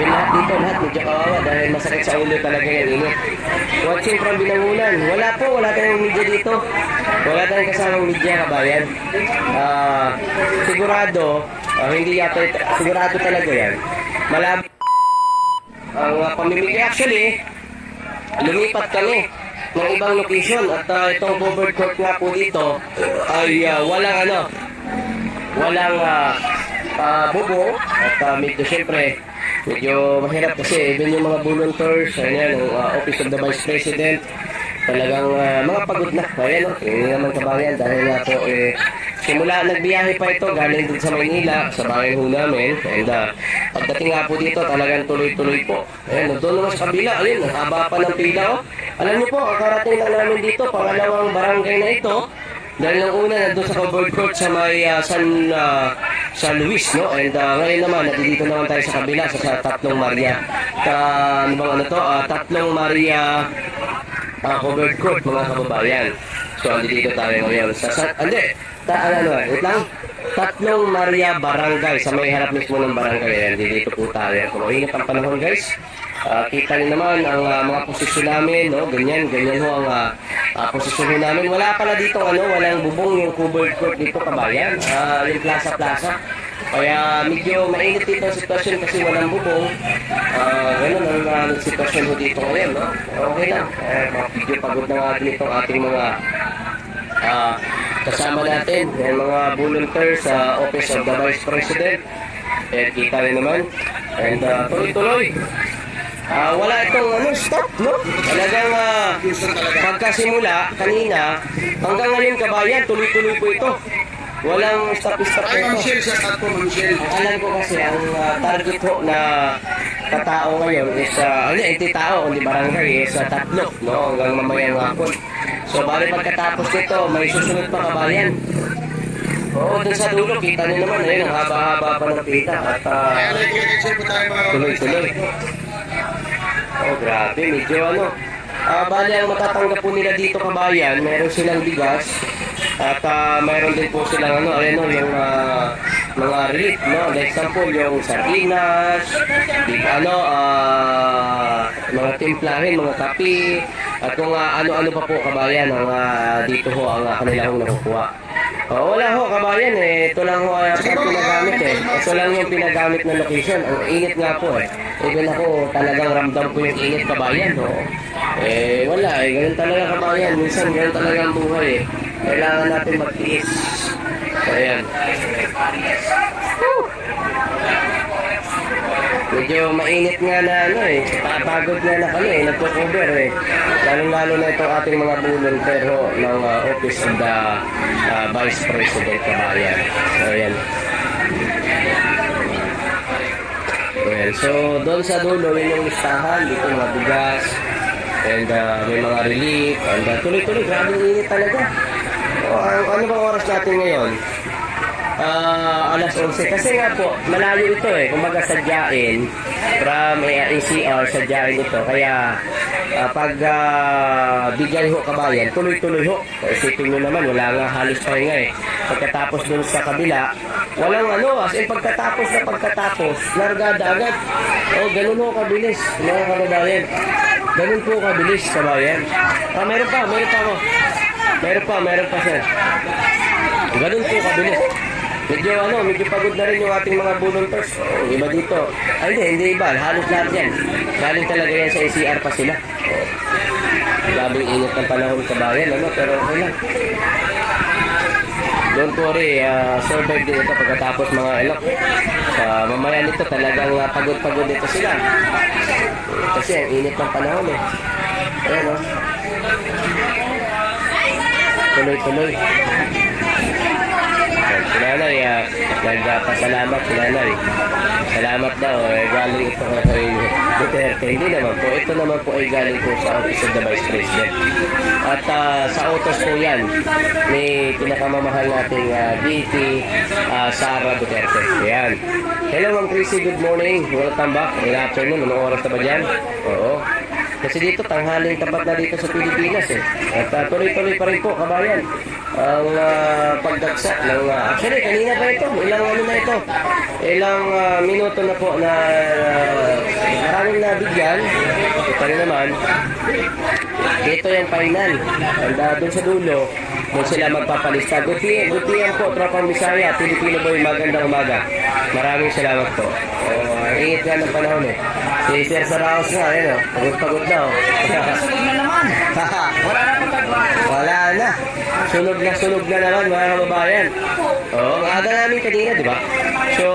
Even lahat dito, lahat medyo kawawa dahil masakit sa ulo talaga yan init. Watching from Binangunan. Wala tayong media dito. Wala tayong kasamang media, kabayan. Sigurado, hindi yata, sigurado talaga yan. Malabo ang pamimigay. Actually, lumipat kami ng ibang location at itong covered court nga po dito ay walang bubong at medyo syempre medyo mahirap kasi even yung mga volunteers ayan, ng Office of the Vice President talagang mga pagod na ayan, hindi naman kabayan dahil nga po simula nagbiyahe pa ito galing din sa Maynila sa bayan ho namin and pagdating nga po dito talagang tuloy-tuloy po ayan, doon naman sa kabila ayun, haba pa ng pila alam niyo po, karating lang namin dito pangalawang barangay na ito dahil ang una nandun sa covered court sa may San Luis, no? And ngayon naman, nandito naman tayo sa kabila sa Tatlong Maria. Tatlong Maria covered court, mga kababayan. So, andito tayo ngayon wait lang. Tatlong Maria Barangay, sa may harap mismo ng barangay. Dito po tayo. Kung ingat ang panahon, guys. Kita niyo naman ang mga posisyon namin, no? Ganyan ho ang posisyon namin. Wala pala dito walang bubong yung covered court dito kabayan. Yung plaza. Kaya medyo mainit dito ang sitwasyon kasi walang bubong. Ganun ang sitwasyon ho dito ngayon, no? Okay lang. Medyo pagod na nga din itong ating mga kasama natin, yung mga volunteers sa Office of the Vice President. Kita rin naman. And tuloy-tuloy. Wala itong stop, no? Talagang pagkasimula kanina hanggang ngayon kabayan, tuloy-tuloy po ito. Walang stop-stop po ito. Alam ko kasi ang target ho na katao ngayon is hindi tao, kundi barangay is tatlo, no? Hanggang mamayang hapon. So bali pagkatapos nito, may susunod pa kabayan. Oo, dun sa dulo, kita niyo naman, ayun, ang haba-haba pa ng pita at tuloy-tuloy. Oh, grabe, medyo bali ang matatanggap po nila dito kabayan, meron silang bigas at meron din po silang yung mga relief, no? Like example, yung sardinas, mga timplahin, mga kape, at kung ano-ano pa po kabayan ang dito ho ang kanilang nakukuha. Wala ho kabayan ito lang ho ang pinagamit ito lang yung pinagamit na location. Ang init nga po even ako talagang ramdam ko yung init kabayan wala ganun talaga kabayan, minsan ganun talaga ang buhay kailangan natin magtiis. Ayan, medyo mainit nga na papagod nga na kami nagko-cover lalong-lalo na itong ating mga volunteer ng Office of the Vice President kabayan. Ayan. So doon sa dulo yung listahan dito mga bigas and may mga relief and tuloy-tuloy, grabe init talaga. Ano bang oras natin ngayon? Alas 11 kasi nga po malayo ito kumbaga sadyain from ACR sadyain ito kaya pag bigyan ho kabayan tuloy-tuloy ho. Isipin nyo naman wala nga halos pahinga pagkatapos dun sa kabila walang as in pagkatapos largada agad ganun ho kabilis mga kababayan, ganun po kabilis kabayan. Meron pa sir, ganun po kabilis. Medyo pagod na rin yung ating mga volunteers. Iba dito. Hindi iba. Halos lahat yan. Galing talaga yan sa ACR pa sila. Labing init ng panahon kabayan, pero okay lang. Don't worry, survive din ito pagkatapos mga mamaya nito talagang pagod-pagod dito sila. Kasi ang init ng panahon Ayan tuloy-tuloy. Sinanay, nagpasalamat sinanay. Salamat daw, galing ito kay Duterte. Hindi naman po, ito naman po ay galing po sa Office of the Vice President. At sa autos po yan, may pinakamamahal nating VP Sara Duterte. Ayan. Hello Ma'am Chrissy, good morning. Welcome back. Good afternoon. Anong oras na ba dyan? Oo. Kasi dito, tanghaling tapat na dito sa Pilipinas At tuloy-tuloy pa rin po, kabayan. ang pagdagsa ng actually kanina pa ito, ilang ano na ito, ilang minuto na po na maraming nabigyan. Ito rin naman, dito yung final, and doon sa dulo doon sila magpapalista. Gutihan po, Tropang Bisaya, Pilipino Boy, magandang umaga. Maraming salamat po. Ingat nga ng panahon eh. Si Sir Saraos na, ayun o. Pagod-pagod na o. Sunog na naman. Wala na pagkagawa. Wala na. Sunog na naman mga kababayan. Oo, ang aga namin kanina, di ba? So,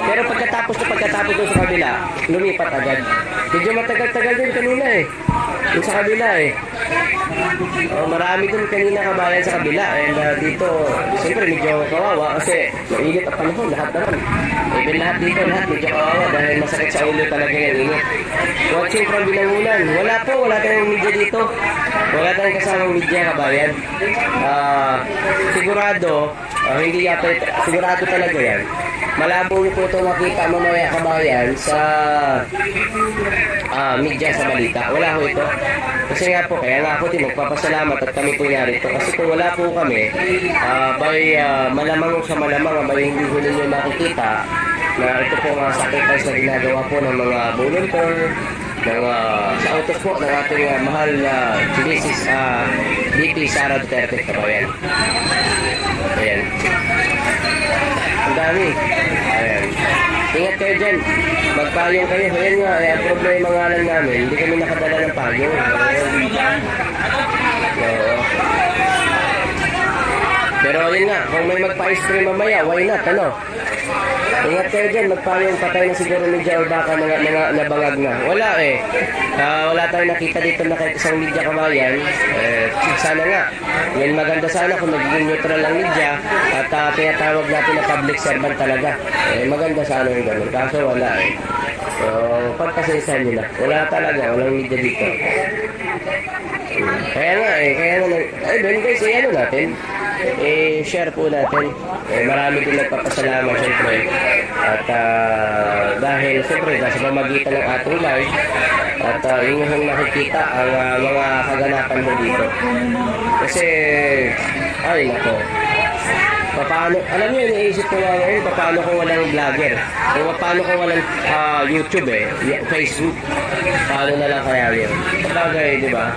pero pagkatapos doon sa kabila, lumipat agad. Medyo matagal-tagal din kanina eh. Yung sa kabila eh. Marami dun kanina kabayan sa kabila. And dito, siyempre medyo kawawa kasi mainit ang panahon, lahat naman. Even lahat dito, lahat medyo kawawa dahil masakit sa ulo talaga yung init. Watching from Binangunan. Wala tayong media dito. Wala tayong kasamang media kabayan. Sigurado talaga yan. Malabo niyo po ito makita mamaya kabayan sa media sa balita. Wala ho ito. Kasi nga po, kaya nga ako din magpapasalamat at kami po narito. Kasi kung wala po kami, malamang sa malamang, hindi ko ninyo makikita na ito po mga sacrifice na ginagawa po ng mga volunteer, sa autos po ng ating mahal na VP Sara Duterte kabayan. Ayan. Ang dami. Ayan. Ingat kayo dyan. Magpayong kayo. Ayan nga, ang problema nga lang namin, hindi kami nakadala ng payong. Oo. Pero yun nga, kung may magpa-ice cream mamaya, why not, ano? Ingat kayo dyan, magpayong patay na siguro media o baka nabangag na. Wala eh. Wala tayong nakita dito na kahit isang media kabayan. Sana nga. Yan maganda sana kung magiging neutral ang media at tinatawag natin na public servant talaga. Maganda sana yung ganun. Kaso wala eh. So, pagpasensyahan nyo na. Wala talaga, walang media dito. Kaya nga, doon guys, ano natin? Share po natin. Marami din nagpapasalamat siyempre. At dahil siyempre, sa pamagitan ng ating live, at inyong nakikita ang mga kaganapan mo dito. Kasi, ay nako. Paano, alam niyo, iniisip ko nga ngayon, paano kung walang vlogger? O paano kung walang YouTube Facebook? Paano na lang kaya yun? Kapagay, di ba?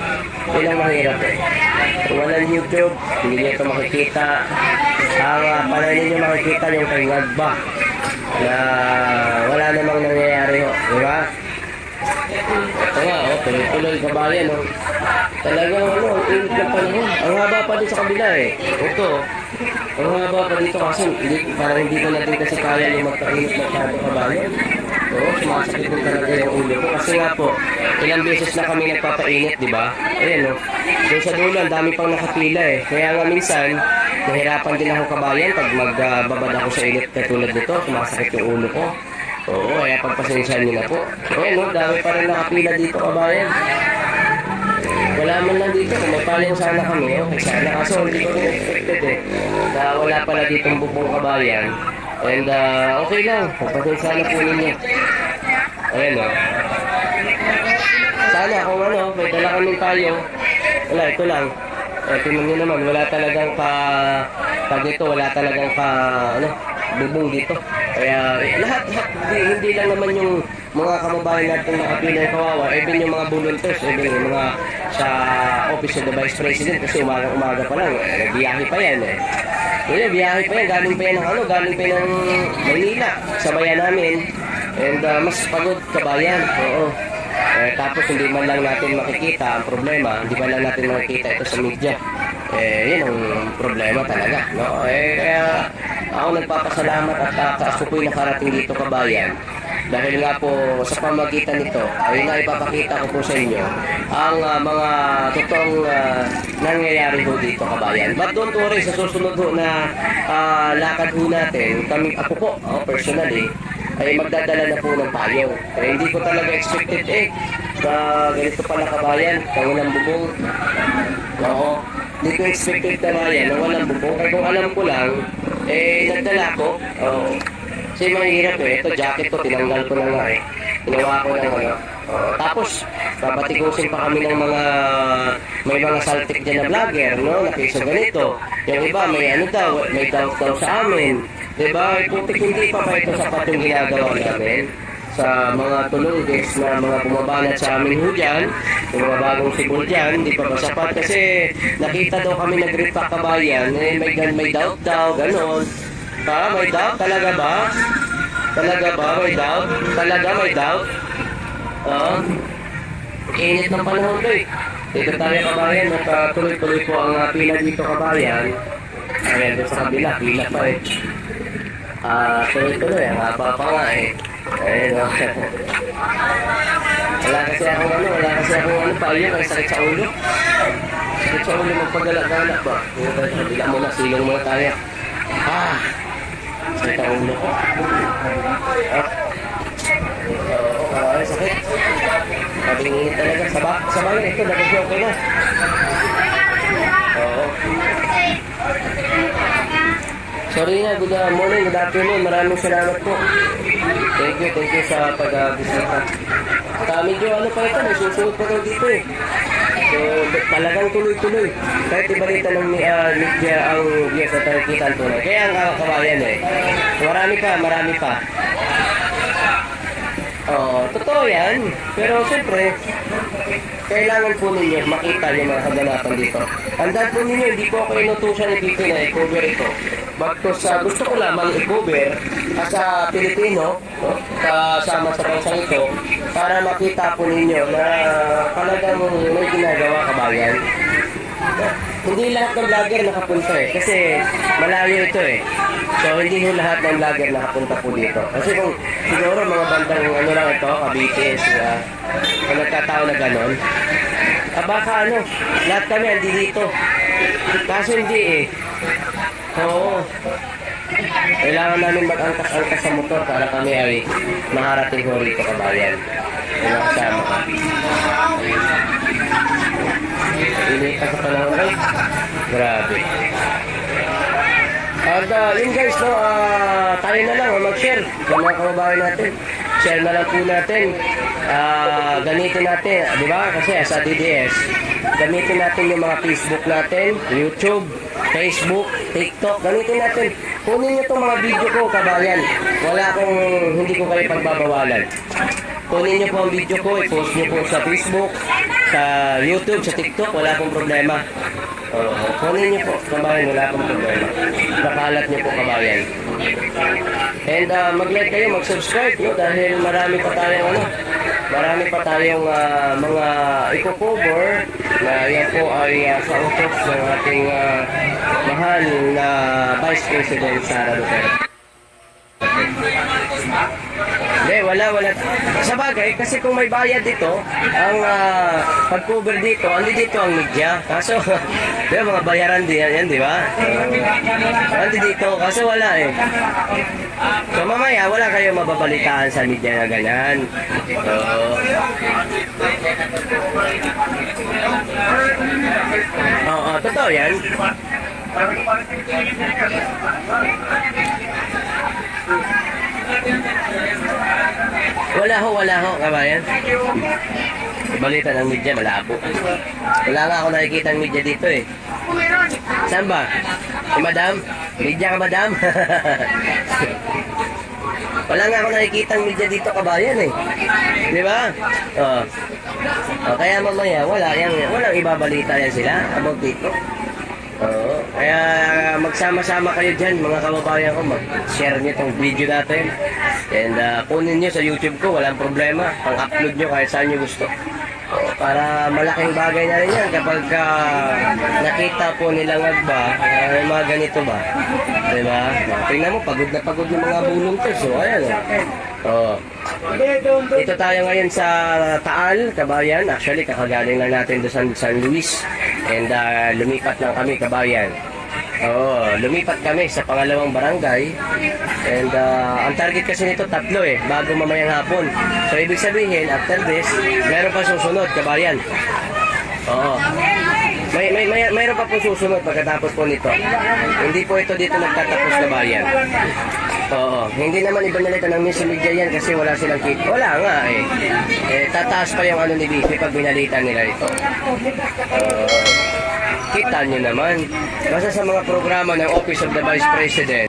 Yun ang mahirap eh. Kung walang YouTube, hindi niyo ito makikita. Paano niyo makikita yung kanyag ba? Na wala namang nangyayari ho. Di ba? Ito nga, tuloy-tuloy kabayan. Talagang init na panahon. Ang haba pa din sa kabila eh. Ito, ang haba pa dito kasi parang hindi ko natin kasi kaya yung magkainit masyado kabayan. Sumasakit din talaga yung ulo ko. Kasi nga po, ilang beses na kami nagpapainit, di ba? Ayan doon sa dulo, ang dami pang nakapila eh. Kaya nga minsan, nahirapan din ako kabayan pag magbabad ako sa init katulad nito, sumasakit yung ulo ko. Oo, kaya pagpasensyahan nyo na po. Ayan dami pa rin nakapila dito kabayan. Wala man lang dito, kung may paling sana kami, sana kaso hindi ko rin expected eh. Na wala pala ditong bubong kabayan. And okay lang, pagpasensyahan na po ninyo. Ayan sana kung may dala kaming payo. Wala, ito lang. Tingnan nyo naman, wala talagang wala talagang bubong dito. Kaya lahat hindi lang naman yung mga kababayan natin nakapila yung kawawa, even yung mga volunteers, even yung mga sa office of the vice president kasi umaga pa lang, biyahe pa yan eh. Biyahe pa yan, galing pa yan ng Manila, sa bayan namin. And mas pagod kabayan, oo. Tapos hindi man lang natin makikita ang problema, hindi man lang natin makikita ito sa media. Yun ang problema talaga, no? Kaya ako nagpapasalamat at ako po'y nakarating dito kabayan. Dahil nga po sa pamagitan nito ay naipapakita ko po sa inyo ang mga totoong nangyayari po dito kabayan. But don't worry, sa susunod po na lakad po natin, ako po, personally, ay magdadala na po ng payo. Hindi ko talaga expected ganito pala kabayan, walang bubong. Oo, hindi ko expected kabayan na walang bubong. Kaya kung alam ko lang, nagdala ko. Kasi mahirap ito jacket ko, tinanggal ko na nga Ginawa ko ng ano. Tapos, papatikusin pa kami ng mga, may mga saltik dyan na vlogger, no? Na piso ganito. Yung iba, may ano daw, may doubt daw sa amin. Diba? Putik hindi pa ito sapat yung ginagawa namin sa mga tulunggis na mga bumabanat sa amin ho dyan, yung mga bagong sibol dyan, hindi pa ba sapat kasi nakita daw kami nag-repack kabayan, may doubt daw, ganon. May doubt? Talaga ba? Talaga ba? May doubt? Talaga may doubt? Init ng panahon ko eh. Dito tayo kabayan, tuloy-tuloy po ang pila dito kabayan. Ayan, doon sa kabila, pila pa eh. Tuloy-tuloy, ang haba pa nga eh. Ayun o. Wala kasi akong payo, may sakit sa ulo. Sakit sa ulo, magpagala-galak ba? Bila muna, silong muna tayo. Sakit ang ulo ko. Ay, sakit. Mabiling init talaga. Sabayan ito, nag-joke ko na. Oo. Sorry na, good morning, good afternoon. Maraming salamat po. Thank you sa pag-bisita. Medyo ano pa ito, may susunod pa ito dito eh. So, talagang tuloy-tuloy. Kahit ibalita ng media ang yes at nakikita tunay. Kaya ang kabayan eh. Marami pa. Totoo yan. Pero siyempre, kailangan po ninyo makita yung mga kaganapan dito. Tandaan po ninyo, hindi po ako inutusan dito na i-cover ito. Bagtos gusto ko lamang i-cover sa Pilipino, no? Kasama sa bansang ito, para makita po ninyo na talagang may ginagawa kabayan. Hindi lahat ng vlogger nakapunta eh, kasi malayo ito eh. So hindi ho lahat ng vlogger nakapunta po dito. Kasi kung siguro mga bandang ano lang ito, Cavite, kung nagkatao na ganon, baka lahat kami andi dito. Kaso hindi eh. Oo. Kailangan namin mag-angkas-angkas sa motor para kami ay maharating ho rito kabayan. Kailangan kasama ka. Inita sa panahon guys. Grabe. At yun guys, no, tayo na lang mag-share sa mga kababayan natin. Share na lang po natin. Gamitin natin, di ba? Kasi sa DDS, gamitin natin yung mga Facebook natin, YouTube, Facebook, TikTok, gamitin natin. Kunin nyo itong mga video ko, kabayan. Hindi ko kayo pagbabawalan. Kunin nyo po ang video ko, i-post nyo po sa Facebook, sa YouTube, sa TikTok, wala pong problema. Kunin nyo po, kabayan, wala pong problema. Nakalat nyo po, kabayan. And mag-like kayo, mag-subscribe, no? Dahil marami pa tayong mga i-cover na yan po ay sa utos ng ating mahal na Vice President Sara Duterte. Hindi, wala. Sa bagay, kasi kung may bayad dito, ang pag-cover dito, andi dito ang media. Kaso, mga bayaran din yan, di ba? Andi dito, kaso wala eh. So mamaya, wala kayo mababalitaan sa media na ganyan. Totoo yan. Wala ho, kabayan. Balita ng media, malabo. Wala nga ako nakikita ng media dito eh. Saan ba? Si Madam? Media ka, Madam? Wala nga ako nakikita ng media dito, kabayan eh. Di ba? Kaya mamaya, walang ibabalita yan sila about dito. Kaya magsama-sama kayo dyan, mga kababayan ko, mag-share nyo itong video natin. And kunin nyo sa YouTube ko, walang problema. Pang-upload nyo kahit saan nyo gusto. Para malaking bagay na rin yan kapag nakita po nilang ba, mga ganito ba. Diba? Tingnan mo, pagod na pagod yung mga bulong to. So, ayan o. Dito tayo ngayon sa Taal, kabayan. Actually, kakagaling lang natin doon sa San Luis. And lumipat lang kami, kabayan. Lumipat kami sa pangalawang barangay. And ang target kasi nito 3 eh, bago mamayang hapon. So ibig sabihin, after this, meron pa susunod, kabayan. Mayroon pa po susunod pagkatapos po nito. Hindi po ito dito nagtatapos, kabayan. Oo, hindi naman ibinalita ng Miss Media yan kasi wala silang kit. Wala nga eh. Tataas pa yung ano ni BP pag binalita nila ito. Kita nyo naman. Basta sa mga programa ng Office of the Vice President,